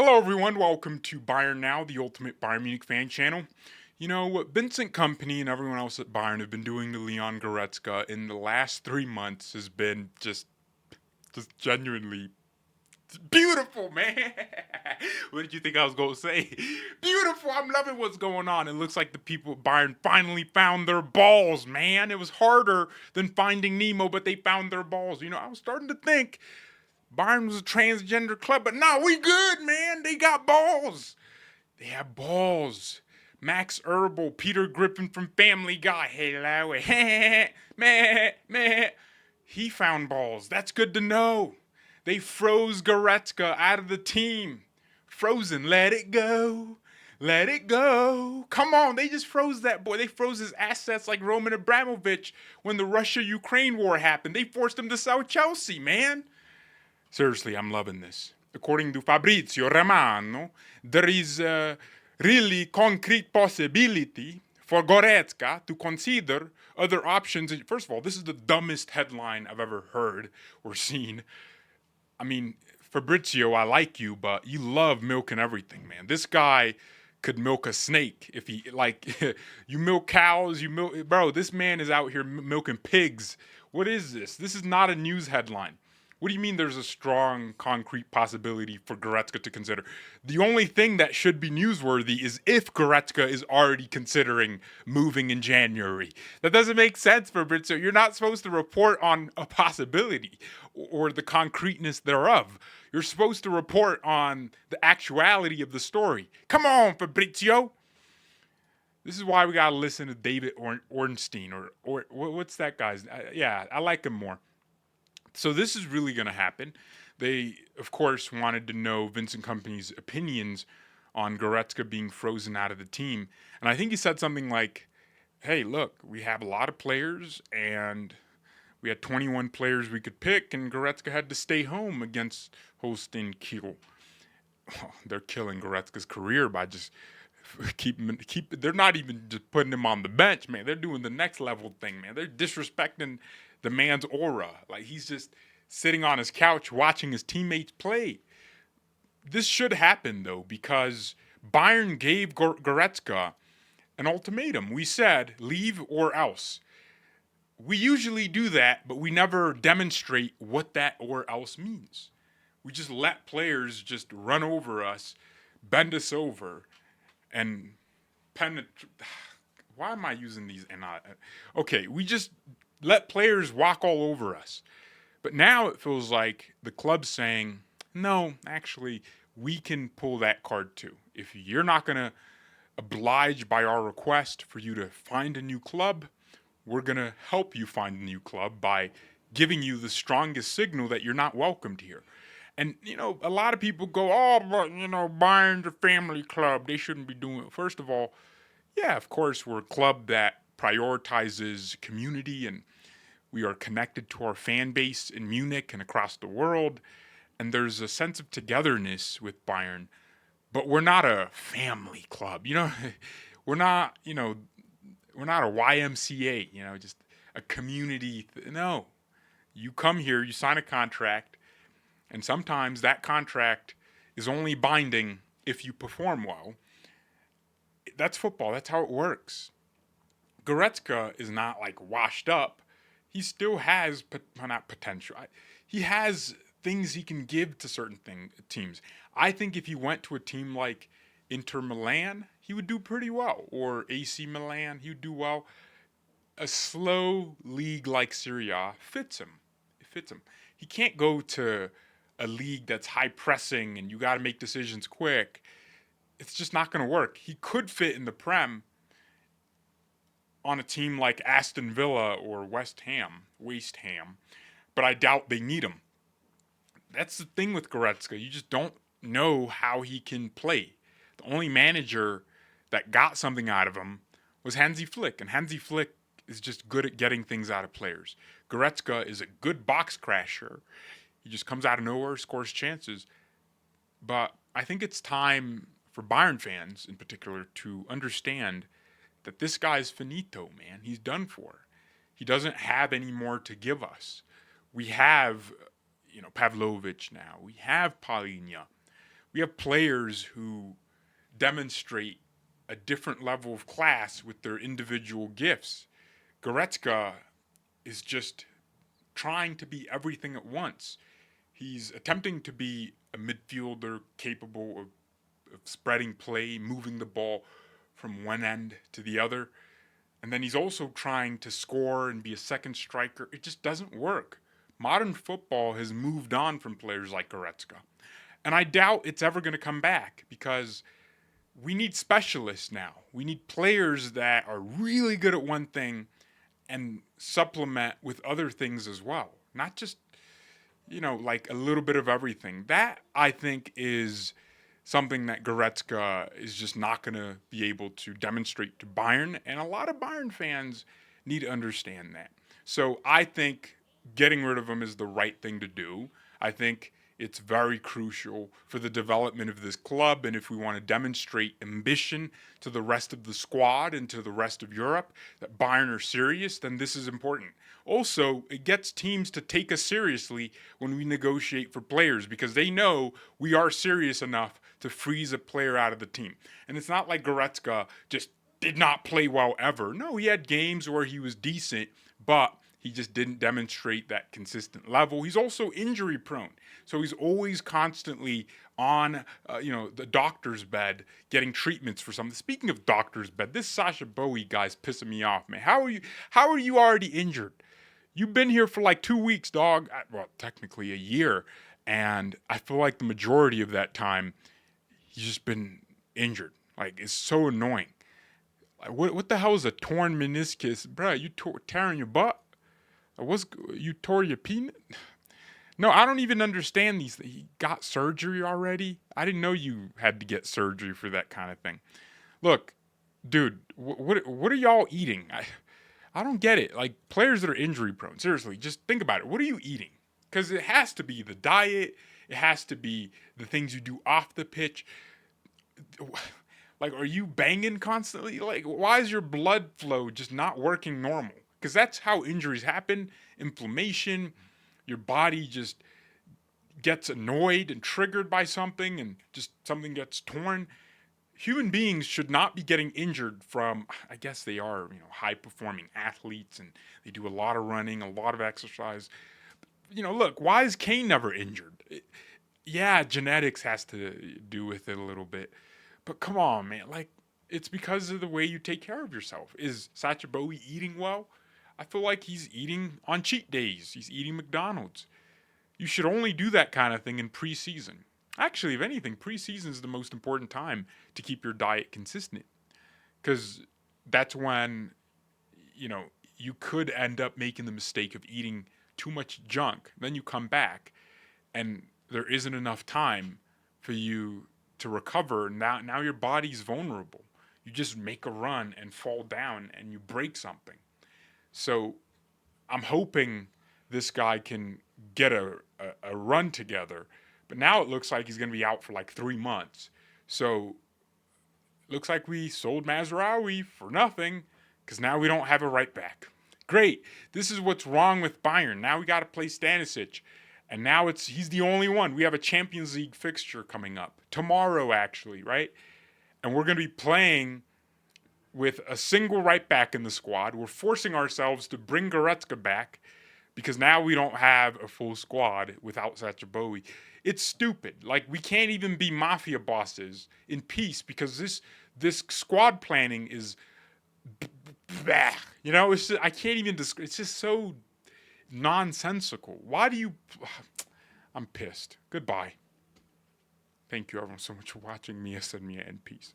Hello, everyone. Welcome to Bayern Now, the ultimate Bayern Munich fan channel. You know what Vincent Company and everyone else at Bayern have been doing to Leon Goretzka in the last 3 months has been just genuinely beautiful, man. What did you think I was going to say? Beautiful. I'm loving what's going on. It looks like the people at Bayern finally found their balls, man. It was harder than finding Nemo, but they found their balls. I was starting to think Bayern was a transgender club, but no, we good, man. They got balls. They have balls. Max Herbal, Peter Griffin from Family Guy. Hello, meh. He found balls. That's good to know. They froze Goretzka out of the team. Frozen, let it go. Let it go. Come on, they just froze that boy. They froze his assets like Roman Abramovich when the Russia-Ukraine war happened. They forced him to sell Chelsea, man. Seriously, I'm loving this. According to Fabrizio Romano, there is a really concrete possibility for Goretzka to consider other options. First of all, this is the dumbest headline I've ever heard or seen. I mean, Fabrizio, I like you, but you love milking everything, man. This guy could milk a snake if he, you milk cows, bro, this man is out here milking pigs. What is this? This is not a news headline. What do you mean there's a strong, concrete possibility for Goretzka to consider? The only thing that should be newsworthy is if Goretzka is already considering moving in January. That doesn't make sense, Fabrizio. You're not supposed to report on a possibility or the concreteness thereof. You're supposed to report on the actuality of the story. Come on, Fabrizio. This is why we gotta listen to David Ornstein or what's that guy's? Yeah, I like him more. So this is really going to happen. They, of course, wanted to know Vincent Kompany's opinions on Goretzka being frozen out of the team. And I think he said something like, hey, look, we have a lot of players, and we had 21 players we could pick, and Goretzka had to stay home against Holstein Kiel. Oh, they're killing Goretzka's career by just they're not even just putting him on the bench, man. They're doing the next level thing, man. They're disrespecting the man's aura. Like, he's just sitting on his couch watching his teammates play. This should happen, though, because Bayern gave Goretzka an ultimatum. We said, leave or else. We usually do that, but we never demonstrate what that or else means. We just let players just run over us, bend us over, and penetrate. Why am I using these? Okay, we just let players walk all over us. But now it feels like the club's saying, no, actually, we can pull that card too. If you're not going to oblige by our request for you to find a new club, we're going to help you find a new club by giving you the strongest signal that you're not welcomed here. And, a lot of people go, oh, but, Bayern's a family club. They shouldn't be doing it. First of all, yeah, of course, we're a club that prioritizes community, and we are connected to our fan base in Munich and across the world. And there's a sense of togetherness with Bayern, but we're not a family club. We're not, we're not a YMCA, just a community. No, you come here, you sign a contract, and sometimes that contract is only binding if you perform well. That's football. That's how it works. Goretzka is not like washed up. He still has, not potential. He has things he can give to certain teams. I think if he went to a team like Inter Milan, he would do pretty well. Or AC Milan, he would do well. A slow league like Serie A fits him. It fits him. He can't go to a league that's high pressing and you got to make decisions quick. It's just not going to work. He could fit in the Prem on a team like Aston Villa or West Ham, but I doubt they need him. That's the thing with Goretzka. You just don't know how he can play. The only manager that got something out of him was Hansi Flick, and Hansi Flick is just good at getting things out of players. Goretzka is a good box crasher. He just comes out of nowhere, scores chances. But I think it's time for Bayern fans in particular to understand that this guy's finito, man. He's done for. He doesn't have any more to give us. We have, Pavlovic now. We have Palinha. We have players who demonstrate a different level of class with their individual gifts. Goretzka is just trying to be everything at once. He's attempting to be a midfielder capable of spreading play, moving the ball from one end to the other. And then he's also trying to score and be a second striker. It just doesn't work. Modern football has moved on from players like Goretzka. And I doubt it's ever going to come back because we need specialists now. We need players that are really good at one thing and supplement with other things as well. Not just, like a little bit of everything. That, I think, is something that Goretzka is just not going to be able to demonstrate to Bayern. And a lot of Bayern fans need to understand that. So I think getting rid of him is the right thing to do. I think it's very crucial for the development of this club. And if we want to demonstrate ambition to the rest of the squad and to the rest of Europe that Bayern are serious, then this is important. Also, it gets teams to take us seriously when we negotiate for players because they know we are serious enough to freeze a player out of the team. And it's not like Goretzka just did not play well ever. No, he had games where he was decent, but he just didn't demonstrate that consistent level. He's also injury prone. So he's always constantly on, the doctor's bed getting treatments for something. Speaking of doctor's bed, this Sasha Bowie guy's pissing me off, man. How are you already injured? You've been here for like 2 weeks, dog. Well, technically a year. And I feel like the majority of that time, he's just been injured. Like, it's so annoying. Like, what the hell is a torn meniscus? Bruh, you tearing your butt? You tore your penis? No, I don't even understand these things. He got surgery already? I didn't know you had to get surgery for that kind of thing. Look, dude, what are y'all eating? I don't get it. Like, players that are injury prone, seriously, just think about it. What are you eating? Because it has to be the diet. It has to be the things you do off the pitch. Like, are you banging constantly? Like, why is your blood flow just not working normal? Because that's how injuries happen. Inflammation. Your body just gets annoyed and triggered by something and just something gets torn. Human beings should not be getting injured from, I guess they are, high performing athletes and they do a lot of running, a lot of exercise. Look, why is Kane never injured? Yeah, genetics has to do with it a little bit. But come on, man. Like, it's because of the way you take care of yourself. Is Sacha Bowie eating well? I feel like he's eating on cheat days. He's eating McDonald's. You should only do that kind of thing in preseason. Actually, if anything, preseason is the most important time to keep your diet consistent. Because that's when, you could end up making the mistake of eating too much junk. Then you come back and there isn't enough time for you to recover. Now your body's vulnerable. You just make a run and fall down and you break something. So I'm hoping this guy can get a run together. But now it looks like he's going to be out for like 3 months. So it looks like we sold Mazraoui for nothing because now we don't have a right back. Great. This is what's wrong with Bayern. Now we got to play Stanisic. And now he's the only one. We have a Champions League fixture coming up. Tomorrow, actually, right? And we're going to be playing with a single right back in the squad. We're forcing ourselves to bring Goretzka back because now we don't have a full squad without Sacha Bowie. It's stupid. Like, we can't even be mafia bosses in peace because this squad planning is, it's just, I can't even describe. It's just so nonsensical. Why do you? I'm pissed. Goodbye. Thank you everyone so much for watching. Mia said Mia and peace.